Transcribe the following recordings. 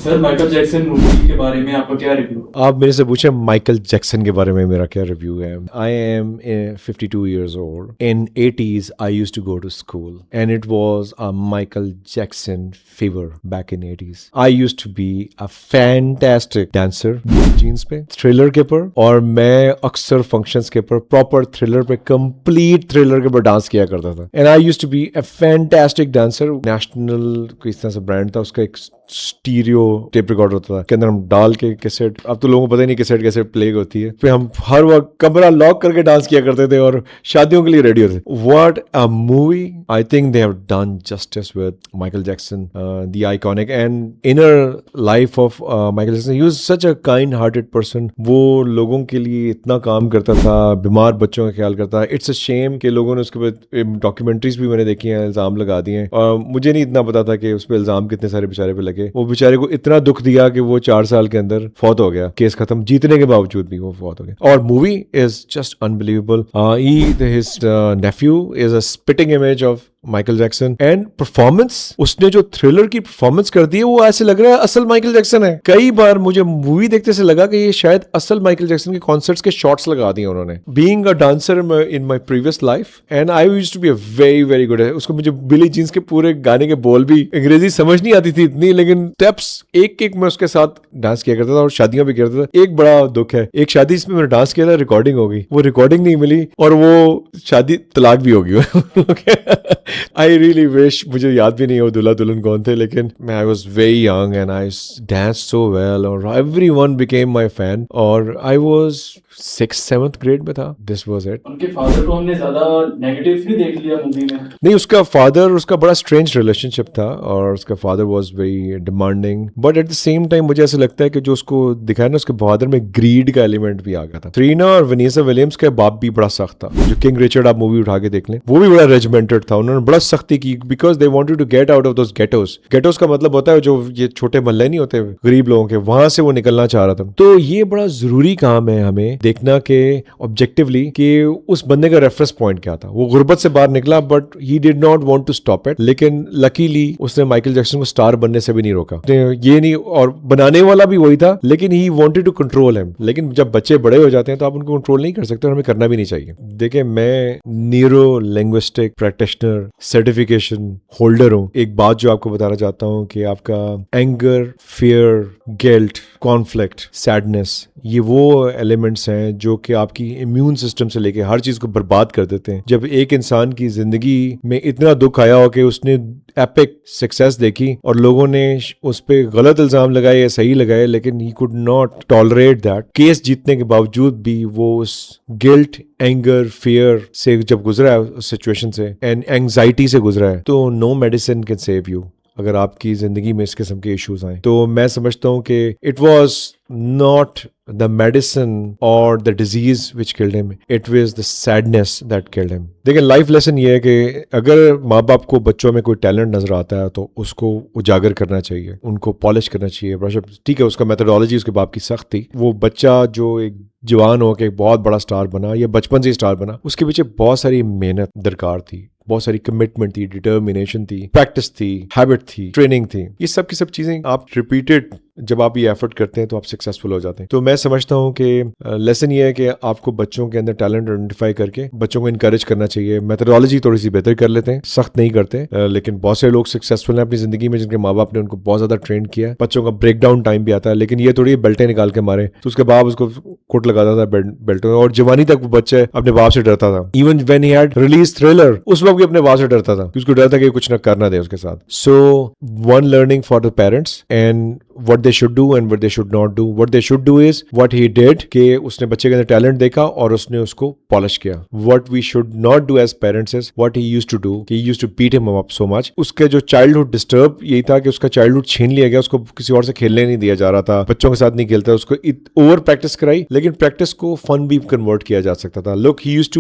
Sir Michael Jackson movie के बारे में आपका क्या रिव्यू? आप मेरे से पूछे माइकल जैक्सन के बारे में मेरा क्या रिव्यू है. I am 52 years old. In 80s, I used to go to school, and it was a Michael Jackson fever back in 80s. I used to be a fantastic dancer jeans पे, thriller के ऊपर, और मैं अक्सर functions के ऊपर proper thriller पे, complete thriller के ऊपर डांस किया करता था. And I used to be a fantastic dancer. National किस तरह से ब्रांड था, उसका एक स्टीरियो टेप रिकॉर्डर होता था के अंदर हम डाल के कैसेट, अब तो लोगों को पता ही नहीं कैसेट कैसे प्ले होती है, फिर हम हर वक्त कमरा लॉक करके डांस किया करते थे और शादियों के लिए रेडी होते थे. What a movie. I think they have done justice with Michael Jackson, the iconic and inner life of Michael Jackson. He was such a kind hearted person. वो लोगों के लिए इतना काम करता था, बीमार बच्चों का ख्याल करता. इट्स अ शेम कि लोगों ने उसके बाद डॉक्यूमेंट्रीज भी मैंने देखी हैं, इल्जाम लगा दिए हैं, और मुझे नहीं इतना पता था कि उस पर इल्जाम कितने सारे बेचारे पे लगे. वो बेचारे को इतना दुख दिया कि वो 4 साल के अंदर फौत हो गया. केस खत्म, जीतने के बावजूद भी वो फौत हो गया. और movie is just unbelievable. His Neiphiu is a spitting image of Michael Jackson. And performance, उसने जो थ्रिलर की परफॉर्मेंस कर दी है, वो ऐसे लग रहा है असल माइकल जैक्सन है. कई बार मुझे मूवी देखते से लगा कि ये शायद असल माइकल जैक्सन के कॉन्सर्ट्स के शॉट्स लगा दिए उन्होंने. Being a dancer in my previous life, and I used to be a very very good. उसको मुझे बिली जीन्स के पूरे गाने के बोल भी, अंग्रेजी समझ नहीं आती थी इतनी, लेकिन स्टेप्स एक एक मैं उसके साथ डांस किया करता था और शादियां भी करता था. एक बड़ा दुख है, एक शादी इसमें मैंने डांस किया था, रिकॉर्डिंग हो गई, वो रिकॉर्डिंग नहीं मिली और वो शादी तलाक भी हो गई. आई रियली विश, मुझे याद भी नहीं हो दूल्हा दुल्हन कौन थे, लेकिन मैं I was very young and I dance so well और एवरीवन बिकेम माय फैन. और आई वॉज 6th-7th ग्रेड में था. This was it. उनके फादर को हमने ज्यादा नेगेटिव नहीं देख लिया मूवी में. नहीं, उसका फादर, उसका बड़ा स्ट्रेंज रिलेशनशिप था और उसका father was very demanding, but at the same time मुझे ऐसा लगता है कि जो उसको दिखाया ना, उसके फादर में ग्रीड का एलिमेंट भी आ गया था. सेरेना और वनीसा विलियम्स का बाप भी बड़ा सख्त था. जो किंग रिचर्ड आप मूवी उठा के देख लें, वो भी बड़ा रेजिमेंटेड था. उन्होंने बड़ा सख्ती की because they wanted to get out of those ghettos. Ghettos का मतलब होता है जो ये छोटे मोहल्ले नहीं होते गरीब लोगों के, वहां से वो निकलना चाह रहा था. तो ये बड़ा जरूरी काम है हमें देखना कि ऑब्जेक्टिवली कि उस बंदे का रेफरेंस पॉइंट क्या था. वो गुर्बत से बाहर निकला, but he did not want to stop it. लेकिन लकीली उसने माइकल जैक्सन को स्टार बनने से भी नहीं रोका. ये नहीं, और बनाने वाला भी वही था, लेकिन he wanted to control him. लेकिन जब बच्चे बड़े हो जाते हैं तो आप उनको कंट्रोल नहीं कर सकते और हमें करना भी नहीं चाहिए. देखिए, मैं neuro linguistic practitioner certification holder हूं. एक बात जो आपको बताना चाहता हूं कि आपका anger, fear, guilt, conflict, sadness, ये वो एलिमेंट्स हैं जो कि आपकी इम्यून सिस्टम से लेके हर चीज को बर्बाद कर देते हैं. जब एक इंसान की जिंदगी में इतना दुख आया हो कि उसने एपिक सक्सेस देखी और लोगों ने उस पे गलत इल्जाम लगाए या सही लगाए, लेकिन he could not tolerate that. Case जीतने के बावजूद भी वो उस गिल्ट, एंगर, फियर से जब गुजरा है, उस सिचुएशन से, एंड एंजाइटी से गुजरा है, तो no medicine can save you. अगर आपकी जिंदगी में इस किस्म के इश्यूज आए, तो मैं समझता हूं कि it was not the medicine और the disease which killed him, it was the sadness that killed him. देखिए, लाइफ लेसन ये है कि अगर माँ बाप को बच्चों में कोई टैलेंट नजर आता है तो उसको उजागर करना चाहिए, उनको पॉलिश करना चाहिए. ठीक है, उसका मेथोडोलॉजी उसके बाप की सख्त थी. वो बच्चा जो एक जवान हो के बहुत बड़ा स्टार बना या बचपन से स्टार बना, उसके पीछे बहुत सारी मेहनत दरकार थी, बहुत सारी कमिटमेंट थी, डिटर्मिनेशन थी, प्रैक्टिस थी, हैबिट थी, ट्रेनिंग थी. ये सब की सब चीजें आप रिपीटेड जब आप ये एफर्ट करते हैं तो आप सक्सेसफुल हो जाते हैं. तो मैं समझता हूँ कि लेसन ये है कि आपको बच्चों के अंदर टैलेंट आइडेंटिफाई करके बच्चों को इनकरेज करना चाहिए. मेथोडोलॉजी थोड़ी सी बेहतर कर लेते हैं, सख्त नहीं करते, लेकिन बहुत से लोग सक्सेसफुल हैं अपनी जिंदगी में जिनके माँ बाप ने उनको बहुत ज्यादा ट्रेन किया. बच्चों का ब्रेक डाउन टाइम भी आता है, लेकिन ये थोड़ी बेल्टें निकाल के मारे तो उसके बाप उसको कुट लगाता था बेल्टों, और जवानी तक वो बच्चे अपने बाप से डरता था. Even when he had release thriller, उस वक्त भी अपने बाप से डरता था, उसको डर था कि कुछ ना करना दे उसके साथ. So one learning for the parents and what they should do and what they should not do. What they should do is what he did कि उसने बच्चे के अंदर टैलेंट देखा और उसने उसको पॉलिश किया. What we should not do as parents is what he used to do. He used to beat him up so much. उसके जो चाइल्डहुड डिस्टर्ब यही था कि उसका चाइल्डहुड छीन लिया गया, उसको किसी और से खेलने नहीं दिया जा रहा था, बच्चों के साथ नहीं खेलता, उसको ओवर प्रैक्टिस कराई. लेकिन प्रैक्टिस को फन भी कन्वर्ट किया जा सकता था. Look, he used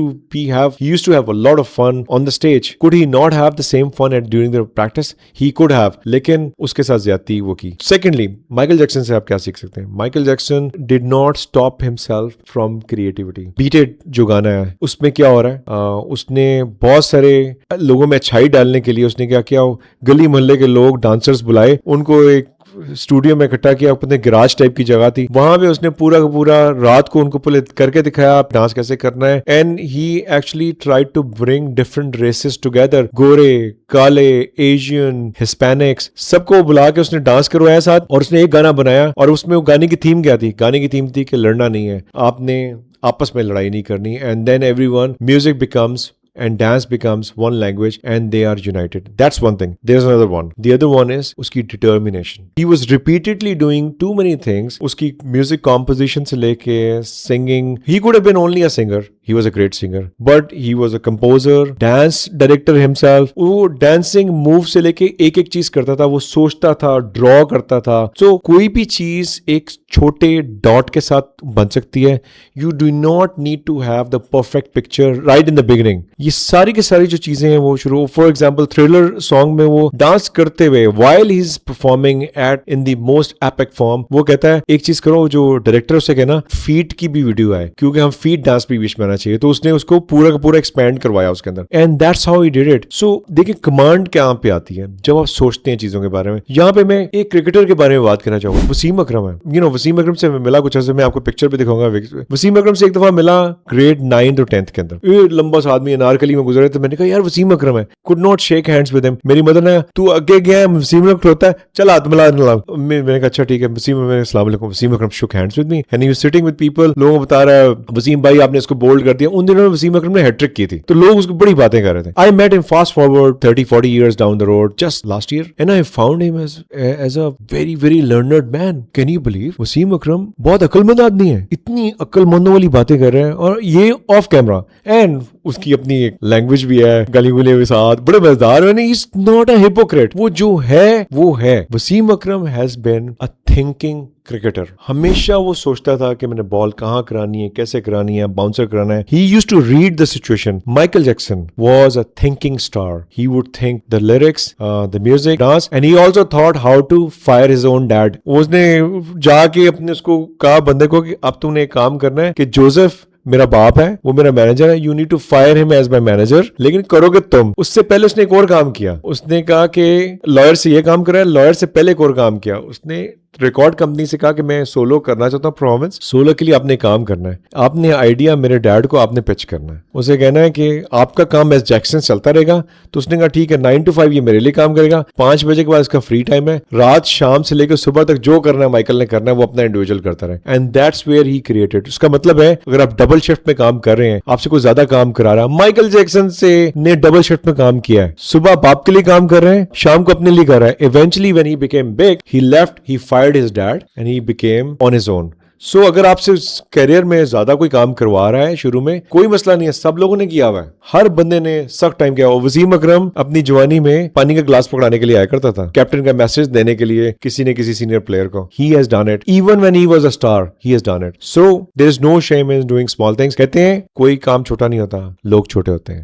to have a lot of fun on the stage. Could he not have the same fun during the practice? He could have. लेकिन उसके साथ ज्यादती वो की. Secondly, माइकल जैक्सन से आप क्या सीख सकते हैं? Michael Jackson did not stop himself from creativity. Beat it जो गाना है उसमें क्या हो रहा है, उसने बहुत सारे लोगों में अच्छाई डालने के लिए उसने क्या किया, गली मोहल्ले के लोग डांसर्स बुलाए, उनको एक स्टूडियो में इकट्ठा किया, अपने गैराज टाइप की जगह थी, वहां पे उसने पूरा का पूरा रात को उनको पूरे करके दिखाया डांस कैसे करना है. And he actually tried to bring different races together, गोरे, काले, एशियन, हिस्पैनिक्स, सबको बुला के उसने डांस करवाया साथ. और उसने एक गाना बनाया और उसमें वो गाने की थीम क्या थी? गाने की थीम थी कि लड़ना नहीं है, आपने आपस में लड़ाई नहीं करनी. And then everyone, music becomes and dance becomes one language and they are united. That's one thing. There's another one. The other one is उसकी determination. He was repeatedly doing too many things. उसकी music composition से लेके singing. He could have been only a singer. He was a great singer. But he was a composer, dance director himself. वो dancing move से लेके एक एक चीज करता था. वो सोचता था, draw करता था. So कोई भी चीज एक छोटे dot के साथ बन सकती है. You do not need to have the perfect picture right in the beginning. ये सारी की सारी जो चीजें हैं वो शुरू, फॉर एग्जाम्पल थ्रिलर सॉन्ग में वो डांस करते हुए while he is performing at in the most epic form, वो कहता है एक चीज करो, जो डायरेक्टर उसे कहना फीट की भी वीडियो है क्योंकि हम फीट डांस भी बीच में आना चाहिए. तो उसने उसको पूरा का पूरा एक्सपैंड करवाया उसके अंदर. And that's how he did it. So देखिए कमांड कहाँ पे आती है जब आप सोचते हैं चीजों के बारे में. यहाँ पे मैं एक क्रिकेटर के बारे में बात करना चाहूंगा. वसीम अकरम है. यू नो वसीम अकरम से मिला कुछ ऐसे, मैं आपको पिक्चर भी दिखाऊंगा. वसीम अकरम से एक दफा मिला ग्रेड 9th और 10th के अंदर. ये लंबा सा आदमी अनारकली में गुजरे, तो मैंने कहा यार वसीम अकरम है. Could not shake hands with him. मेरी मदर ने, तू आगे गया है, वसीम अकरम होता है, चल हाथ मिला. मैंने कहा अच्छा ठीक है. अस्सलाम वालेकुम. Wasim Akram shook hands with me and he was sitting with people. लोगों को बता रहा है वसीम भाई आपने इसको बोल्ड कर दिया. उन दिनों में वसीम अकरम ने हैट्रिक की थी, तो लोग उसको बड़ी बातें कर रहे थे. I met him fast forward 30-40 years down the road just last year and I found him as a very learned man. Can you believe? Wasim Akram बहुत अक्लमंद आदमी है. इतनी अक्लमंदों वाली बातें कर रहे हैं और ये ऑफ कैमरा. एंड उसकी अपनी एक लैंग्वेज भी है, गली गुले के साथ, बड़े मजेदार. Is not a hypocrite. वो जो है वो है. Wasim Akram has been a thinking cricketer. हमेशा वो सोचता था कि मैंने बॉल कहाँ करानी है, कैसे करानी है, बाउंसर कराना है. He used to read the situation. Michael Jackson was a thinking star. He would think the lyrics, the music, dance, and he also thought how to fire his own dad. उसने जाके अपने उसको कहा बंदे को कि अब तूने एक काम करना है कि जोसेफ मेरा बाप है, वो मेरा मैनेजर है, you need to fire him as my manager, लेकिन करोगे तुम. उससे पहले उसने एक और काम किया. उसने कहा कि लॉयर से ये काम करा है, लॉयर से पहले एक और काम किया. उसने रिकॉर्ड कंपनी से कहा कि मैं सोलो करना चाहता हूँ परफॉर्मेंस. सोलो के लिए आपने काम करना है, आपने आइडिया मेरे डैड को आपने पिच करना है. उसे कहना है कि आपका काम एज जैक्सन चलता रहेगा. तो उसने कहा ठीक है 9 to 5 ये मेरे लिए काम करेगा. 5 बजे के बाद इसका फ्री टाइम है. रात शाम से लेकर सुबह तक जो करना है माइकल ने करना है, वो अपना इंडिविजुअल करता रहे. And that's where he created. उसका मतलब है अगर आप डबल शिफ्ट में काम कर रहे हैं, आपसे कोई ज्यादा काम करा रहा है. माइकल जैक्सन से ने डबल शिफ्ट में काम किया है. सुबह बाप के लिए काम कर रहे हैं, शाम को अपने लिए कर रहा है. Eventually when he became big, he left, he fired his dad and he became on his own. So अगर आपसे करियर में ज्यादा कोई काम करवा रहा है शुरू में, कोई मसला नहीं है. सब लोगों ने किया हुआ है, हर बंदे ने सख्त टाइम किया हुआ. वसीम अकरम अपनी जवानी में पानी का ग्लास पकड़ाने के लिए आया करता था, कैप्टन का मैसेज देने के लिए किसी ने किसी सीनियर प्लेयर को. He has done it even when he was a star. He has done it. So there is no shame in doing small things. कहते हैं कोई काम छोटा नहीं होता, लोग छोटे होते हैं.